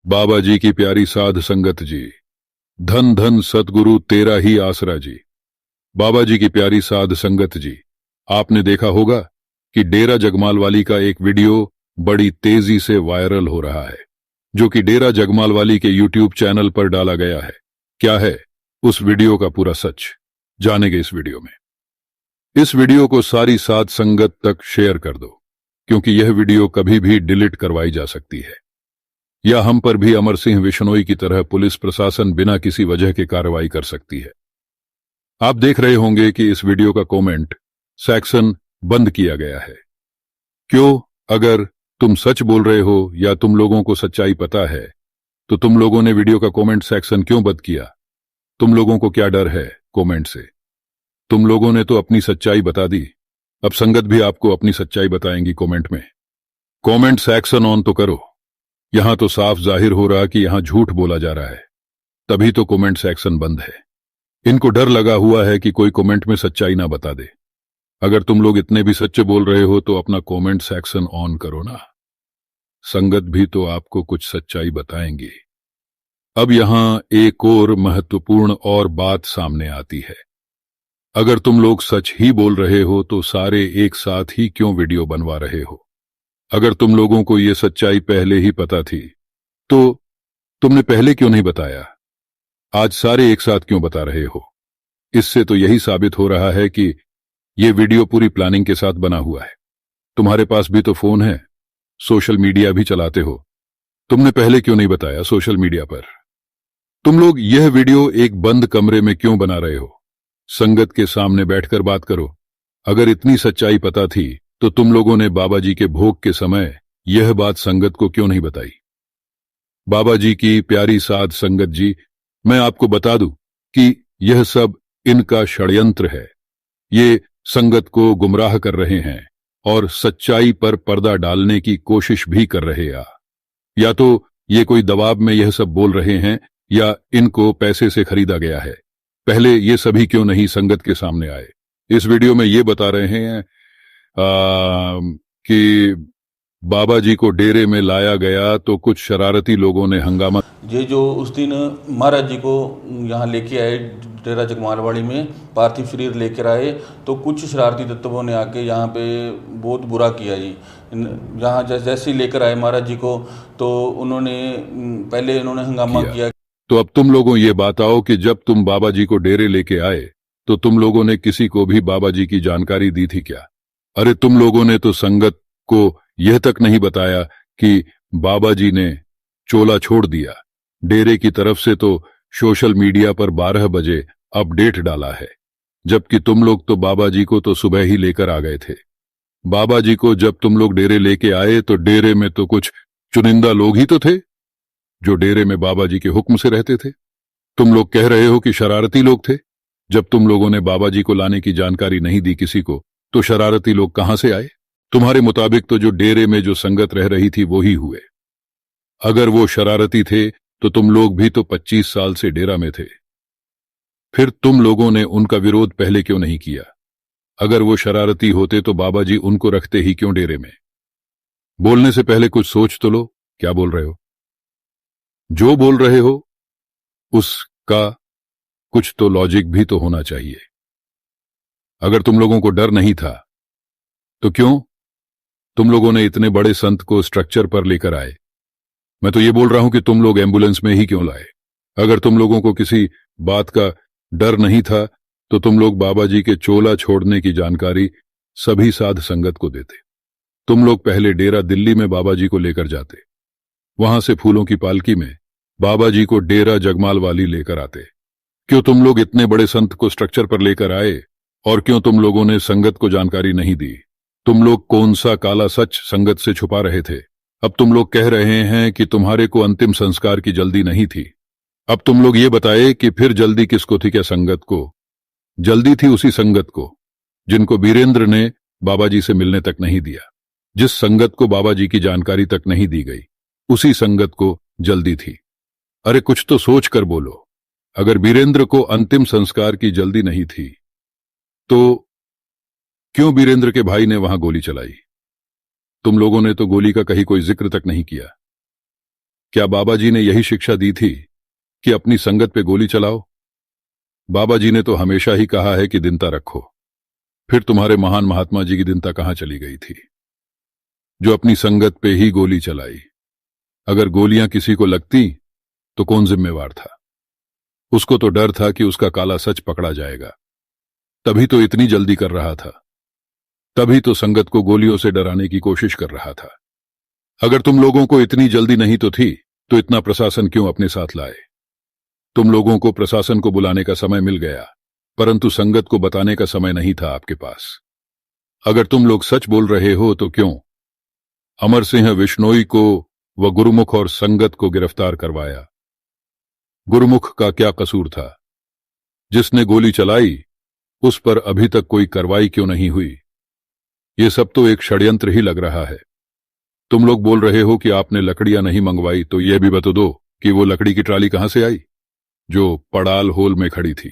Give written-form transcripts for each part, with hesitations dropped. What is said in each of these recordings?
बाबा जी की प्यारी साध संगत जी, धन धन सतगुरु तेरा ही आसरा जी। बाबा जी की प्यारी साध संगत जी, आपने देखा होगा कि डेरा जगमाल वाली का एक वीडियो बड़ी तेजी से वायरल हो रहा है, जो कि डेरा जगमाल वाली के यूट्यूब चैनल पर डाला गया है। क्या है उस वीडियो का पूरा सच, जानेंगे इस वीडियो में। इस वीडियो को सारी साध संगत तक शेयर कर दो, क्योंकि यह वीडियो कभी भी डिलीट करवाई जा सकती है, या हम पर भी अमर सिंह विश्नोई की तरह पुलिस प्रशासन बिना किसी वजह के कार्रवाई कर सकती है। आप देख रहे होंगे कि इस वीडियो का कमेंट सेक्शन बंद किया गया है। क्यों? अगर तुम सच बोल रहे हो या तुम लोगों को सच्चाई पता है, तो तुम लोगों ने वीडियो का कमेंट सेक्शन क्यों बंद किया? तुम लोगों को क्या डर है कमेंट से? तुम लोगों ने तो अपनी सच्चाई बता दी, अब संगत भी आपको अपनी सच्चाई बताएंगी कमेंट में। कमेंट सेक्शन ऑन तो करो। यहां तो साफ जाहिर हो रहा कि यहां झूठ बोला जा रहा है, तभी तो कमेंट सेक्शन बंद है। इनको डर लगा हुआ है कि कोई कमेंट में सच्चाई ना बता दे। अगर तुम लोग इतने भी सच्चे बोल रहे हो तो अपना कमेंट सेक्शन ऑन करो ना, संगत भी तो आपको कुछ सच्चाई बताएंगी। अब यहां एक और महत्वपूर्ण और बात सामने आती है। अगर तुम लोग सच ही बोल रहे हो तो सारे एक साथ ही क्यों वीडियो बनवा रहे हो? अगर तुम लोगों को यह सच्चाई पहले ही पता थी तो तुमने पहले क्यों नहीं बताया? आज सारे एक साथ क्यों बता रहे हो? इससे तो यही साबित हो रहा है कि यह वीडियो पूरी प्लानिंग के साथ बना हुआ है। तुम्हारे पास भी तो फोन है, सोशल मीडिया भी चलाते हो, तुमने पहले क्यों नहीं बताया सोशल मीडिया पर? तुम लोग यह वीडियो एक बंद कमरे में क्यों बना रहे हो? संगत के सामने बैठकर बात करो। अगर इतनी सच्चाई पता थी तो तुम लोगों ने बाबा जी के भोग के समय यह बात संगत को क्यों नहीं बताई? बाबा जी की प्यारी साध संगत जी, मैं आपको बता दूं कि यह सब इनका षड्यंत्र है। ये संगत को गुमराह कर रहे हैं और सच्चाई पर पर्दा डालने की कोशिश भी कर रहे हैं। या तो ये कोई दबाव में यह सब बोल रहे हैं या इनको पैसे से खरीदा गया है। पहले ये सभी क्यों नहीं संगत के सामने आए? इस वीडियो में ये बता रहे हैं कि बाबा जी को डेरे में लाया गया तो कुछ शरारती लोगों ने हंगामा। ये जो उस दिन महाराज जी को यहाँ लेके आए, डेरा जगमालवाड़ी में पार्थिव शरीर लेकर आए, तो कुछ शरारती तत्वों ने आके यहाँ पे बहुत बुरा किया जी। यहाँ जैसे ही लेकर आए महाराज जी को, तो उन्होंने पहले इन्होंने हंगामा किया। तो अब तुम लोगों ये बताओ कि जब तुम बाबा जी को डेरे लेके आए तो तुम लोगों ने किसी को भी बाबा जी की जानकारी दी थी क्या? अरे तुम लोगों ने तो संगत को यह तक नहीं बताया कि बाबा जी ने चोला छोड़ दिया। डेरे की तरफ से तो सोशल मीडिया पर 12 बजे अपडेट डाला है, जबकि तुम लोग तो बाबा जी को तो सुबह ही लेकर आ गए थे। बाबा जी को जब तुम लोग डेरे लेके आए तो डेरे में तो कुछ चुनिंदा लोग ही तो थे जो डेरे में बाबा जी के हुक्म से रहते थे। तुम लोग कह रहे हो कि शरारती लोग थे। जब तुम लोगों ने बाबा जी को लाने की जानकारी नहीं दी किसी को, तो शरारती लोग कहां से आए? तुम्हारे मुताबिक तो जो डेरे में जो संगत रह रही थी वो ही हुए। अगर वो शरारती थे तो तुम लोग भी तो 25 साल से डेरा में थे, फिर तुम लोगों ने उनका विरोध पहले क्यों नहीं किया? अगर वो शरारती होते तो बाबा जी उनको रखते ही क्यों डेरे में? बोलने से पहले कुछ सोच तो लो, क्या बोल रहे हो? जो बोल रहे हो उसका कुछ तो लॉजिक भी तो होना चाहिए। अगर तुम लोगों को डर नहीं था तो क्यों तुम लोगों ने इतने बड़े संत को स्ट्रक्चर पर लेकर आए? मैं तो ये बोल रहा हूं कि तुम लोग एम्बुलेंस में ही क्यों लाए? अगर तुम लोगों को किसी बात का डर नहीं था तो तुम लोग बाबा जी के चोला छोड़ने की जानकारी सभी साध संगत को देते। तुम लोग पहले डेरा दिल्ली में बाबा जी को लेकर जाते, वहां से फूलों की पालकी में बाबा जी को डेरा जगमाल वाली लेकर आते। क्यों तुम लोग इतने बड़े संत को स्ट्रक्चर पर लेकर आए और क्यों तुम लोगों ने संगत को जानकारी नहीं दी? तुम लोग कौन सा काला सच संगत से छुपा रहे थे? अब तुम लोग कह रहे हैं कि तुम्हारे को अंतिम संस्कार की जल्दी नहीं थी। अब तुम लोग ये बताए कि फिर जल्दी किसको थी? क्या संगत को जल्दी थी? उसी संगत को जिनको वीरेंद्र ने बाबा जी से मिलने तक नहीं दिया, जिस संगत को बाबा जी की जानकारी तक नहीं दी गई, उसी संगत को जल्दी थी। अरे कुछ तो सोच कर बोलो। अगर वीरेंद्र को अंतिम संस्कार की जल्दी नहीं थी तो क्यों वीरेंद्र के भाई ने वहां गोली चलाई? तुम लोगों ने तो गोली का कहीं कोई जिक्र तक नहीं किया। क्या बाबा जी ने यही शिक्षा दी थी कि अपनी संगत पे गोली चलाओ? बाबा जी ने तो हमेशा ही कहा है कि दीनता रखो। फिर तुम्हारे महान महात्मा जी की दीनता कहां चली गई थी, जो अपनी संगत पे ही गोली चलाई? अगर गोलियां किसी को लगती तो कौन जिम्मेवार था? उसको तो डर था कि उसका काला सच पकड़ा जाएगा, तभी तो इतनी जल्दी कर रहा था, तभी तो संगत को गोलियों से डराने की कोशिश कर रहा था। अगर तुम लोगों को इतनी जल्दी नहीं तो थी, तो इतना प्रशासन क्यों अपने साथ लाए? तुम लोगों को प्रशासन को बुलाने का समय मिल गया, परंतु संगत को बताने का समय नहीं था आपके पास। अगर तुम लोग सच बोल रहे हो तो क्यों अमर सिंह विश्नोई को व गुरुमुख और संगत को गिरफ्तार करवाया? गुरुमुख का क्या कसूर था? जिसने गोली चलाई उस पर अभी तक कोई कार्रवाई क्यों नहीं हुई? ये सब तो एक षड्यंत्र ही लग रहा है। तुम लोग बोल रहे हो कि आपने लकड़ियां नहीं मंगवाई, तो यह भी बता दो कि वो लकड़ी की ट्राली कहां से आई जो पड़ाल होल में खड़ी थी?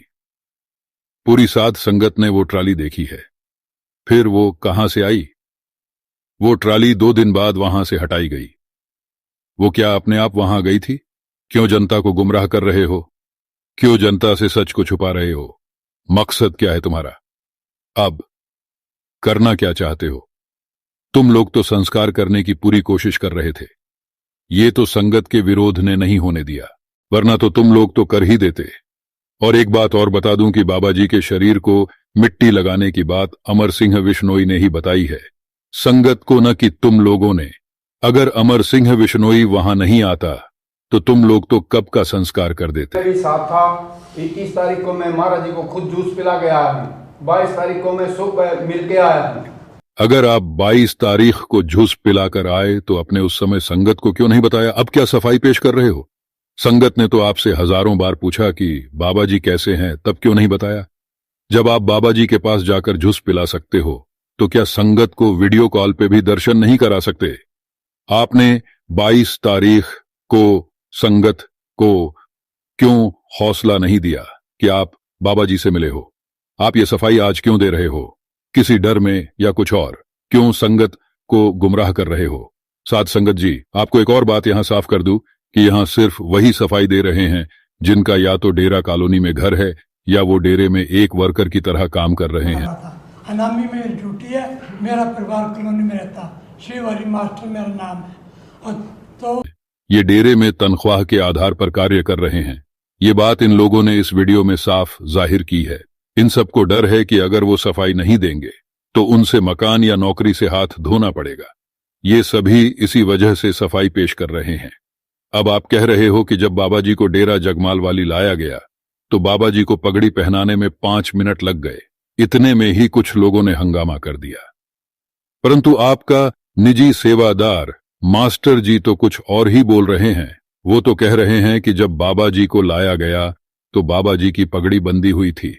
पूरी साध संगत ने वो ट्राली देखी है, फिर वो कहां से आई? वो ट्राली 2 दिन बाद वहां से हटाई गई। वो क्या अपने आप वहां गई थी? क्यों जनता को गुमराह कर रहे हो? क्यों जनता से सच को छुपा रहे हो? मकसद क्या है तुम्हारा? अब करना क्या चाहते हो? तुम लोग तो संस्कार करने की पूरी कोशिश कर रहे थे। ये तो संगत के विरोध ने नहीं होने दिया, वरना तो तुम लोग तो कर ही देते। और एक बात और बता दूं कि बाबा जी के शरीर को मिट्टी लगाने की बात अमर सिंह विश्नोई ने ही बताई है, संगत को न कि तुम लोगों ने। अगर अमर सिंह विश्नोई वहां नहीं आता तो तुम लोग तो कब का संस्कार कर देते। मेरी साथ था। 21 तारीख को मैं महाराज जी को खुद जूस पिला के आया हूँ। 22 तारीख को मैं सुबह मिल के आया हूँ। अगर आप 22 तारीख को झूस पिलाकर आए तो अपने उस समय संगत को क्यों नहीं बताया? अब क्या सफाई पेश कर रहे हो? संगत ने तो आपसे हजारों बार पूछा कि बाबा जी कैसे हैं, तब क्यों नहीं बताया? जब आप बाबा जी के पास जाकर झूस पिला सकते हो तो क्या संगत को वीडियो कॉल पे भी दर्शन नहीं करा सकते? आपने 22 तारीख को संगत को क्यों हौसला नहीं दिया कि आप बाबा जी से मिले हो? आप ये सफाई आज क्यों दे रहे हो? किसी डर में या कुछ और? क्यों संगत को गुमराह कर रहे हो? साध संगत जी, आपको एक और बात यहां साफ कर दूं कि यहां सिर्फ वही सफाई दे रहे हैं जिनका या तो डेरा कॉलोनी में घर है या वो डेरे में एक वर्कर की तरह काम कर रहे हैं। अनामी में मेरी ड्यूटी है, मेरा परिवार कॉलोनी में रहता, शिवहरी मास्टर मेरा नाम है। और तो ये डेरे में तनख्वाह के आधार पर कार्य कर रहे हैं। ये बात इन लोगों ने इस वीडियो में साफ जाहिर की है। इन सबको डर है कि अगर वो सफाई नहीं देंगे तो उनसे मकान या नौकरी से हाथ धोना पड़ेगा। ये सभी इसी वजह से सफाई पेश कर रहे हैं। अब आप कह रहे हो कि जब बाबा जी को डेरा जगमाल वाली लाया गया तो बाबा जी को पगड़ी पहनाने में 5 मिनट लग गए। इतने में ही कुछ लोगों ने हंगामा कर दिया, परंतु आपका निजी सेवादार मास्टर जी तो कुछ और ही बोल रहे हैं। वो तो कह रहे हैं कि जब बाबा जी को लाया गया तो बाबा जी की पगड़ी बंधी हुई थी।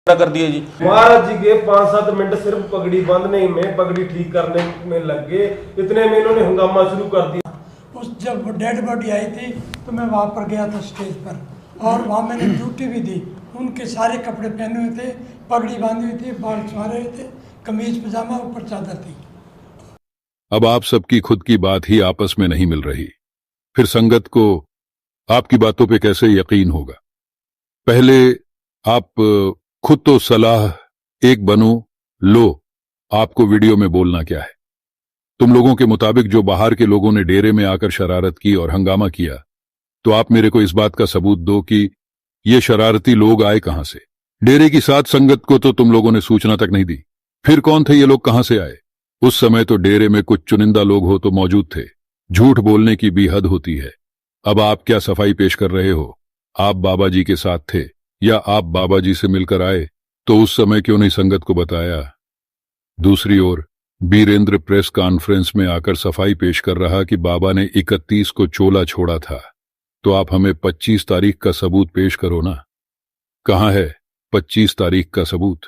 कर दिए जी। महाराज जी के 5-7 मिनट सिर्फ पगड़ी बांधने में, पगड़ी ठीक करने में लग गए। इतने में इन्होंने हंगामा शुरू कर दिया। उस जब डेड बॉडी आई थी तो मैं वहाँ पर गया था स्टेज पर, और वहाँ मैंने ड्यूटी भी दी। उनके सारे कपड़े पहने हुए थे, पगड़ी बांधी हुई थी, बाल संवारे हुए थे, कमीज पजामा, ऊपर चादर थी। अब आप सबकी खुद की बात ही आपस में नहीं मिल रही, फिर संगत को आपकी बातों पे कैसे यकीन होगा? पहले आप खुद तो सलाह एक बनो, लो आपको वीडियो में बोलना क्या है। तुम लोगों के मुताबिक जो बाहर के लोगों ने डेरे में आकर शरारत की और हंगामा किया, तो आप मेरे को इस बात का सबूत दो कि ये शरारती लोग आए कहां से। डेरे की साध संगत को तो तुम लोगों ने सूचना तक नहीं दी, फिर कौन थे ये लोग, कहां से आए? उस समय तो डेरे में कुछ चुनिंदा लोग हो तो मौजूद थे। झूठ बोलने की भी हद होती है। अब आप क्या सफाई पेश कर रहे हो? आप बाबा जी के साथ थे या आप बाबा जी से मिलकर आए, तो उस समय क्यों नहीं संगत को बताया? दूसरी ओर बीरेंद्र प्रेस कॉन्फ्रेंस में आकर सफाई पेश कर रहा कि बाबा ने 31 को चोला छोड़ा था, तो आप हमें 25 तारीख का सबूत पेश करो ना। कहां है 25 तारीख का सबूत?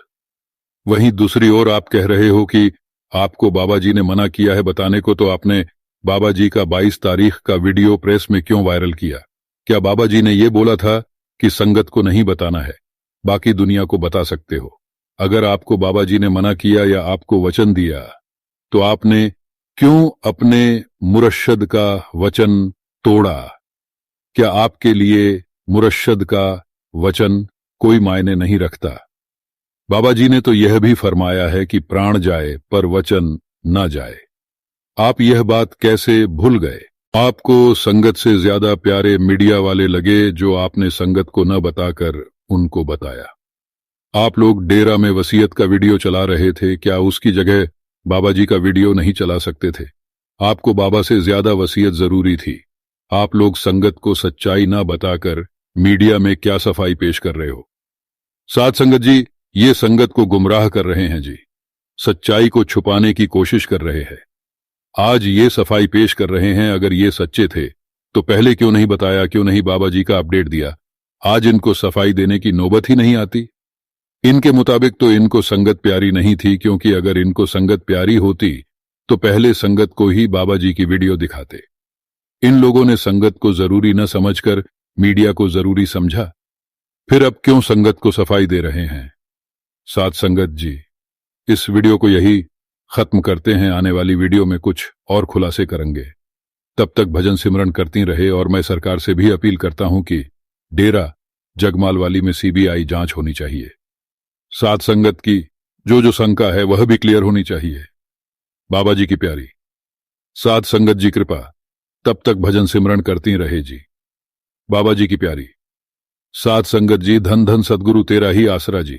वहीं दूसरी ओर आप कह रहे हो कि आपको बाबा जी ने मना किया है बताने को, तो आपने बाबा जी का 22 तारीख का वीडियो प्रेस में क्यों वायरल किया? क्या बाबा जी ने यह बोला था कि संगत को नहीं बताना है, बाकी दुनिया को बता सकते हो? अगर आपको बाबा जी ने मना किया या आपको वचन दिया, तो आपने क्यों अपने मुरशद का वचन तोड़ा। क्या आपके लिए मुरशद का वचन कोई मायने नहीं रखता? बाबा जी ने तो यह भी फरमाया है कि प्राण जाए पर वचन न जाए। आप यह बात कैसे भूल गए? आपको संगत से ज्यादा प्यारे मीडिया वाले लगे, जो आपने संगत को न बताकर उनको बताया। आप लोग डेरा में वसीयत का वीडियो चला रहे थे, क्या उसकी जगह बाबा जी का वीडियो नहीं चला सकते थे? आपको बाबा से ज्यादा वसीयत जरूरी थी। आप लोग संगत को सच्चाई ना बताकर मीडिया में क्या सफाई पेश कर रहे हो? साध संगत जी, ये संगत को गुमराह कर रहे हैं जी, सच्चाई को छुपाने की कोशिश कर रहे हैं। आज ये सफाई पेश कर रहे हैं। अगर ये सच्चे थे तो पहले क्यों नहीं बताया, क्यों नहीं बाबा जी का अपडेट दिया? आज इनको सफाई देने की नौबत ही नहीं आती। इनके मुताबिक तो इनको संगत प्यारी नहीं थी, क्योंकि अगर इनको संगत प्यारी होती तो पहले संगत को ही बाबा जी की वीडियो दिखाते। इन लोगों ने संगत को जरूरी न समझकर मीडिया को जरूरी समझा। फिर अब क्यों संगत को सफाई दे रहे हैं? साथ संगत जी, इस वीडियो को यही खत्म करते हैं। आने वाली वीडियो में कुछ और खुलासे करेंगे। तब तक भजन सिमरन करती रहे। और मैं सरकार से भी अपील करता हूं कि डेरा जगमालवाली में सीबीआई जांच होनी चाहिए। साथ संगत की जो शंका है वह भी क्लियर होनी चाहिए। बाबा जी की प्यारी साथ संगत जी, कृपा तब तक भजन सिमरन करती रहे जी। बाबा जी की प्यारी साथ संगत जी, धन धन सदगुरु तेरा ही आसरा जी।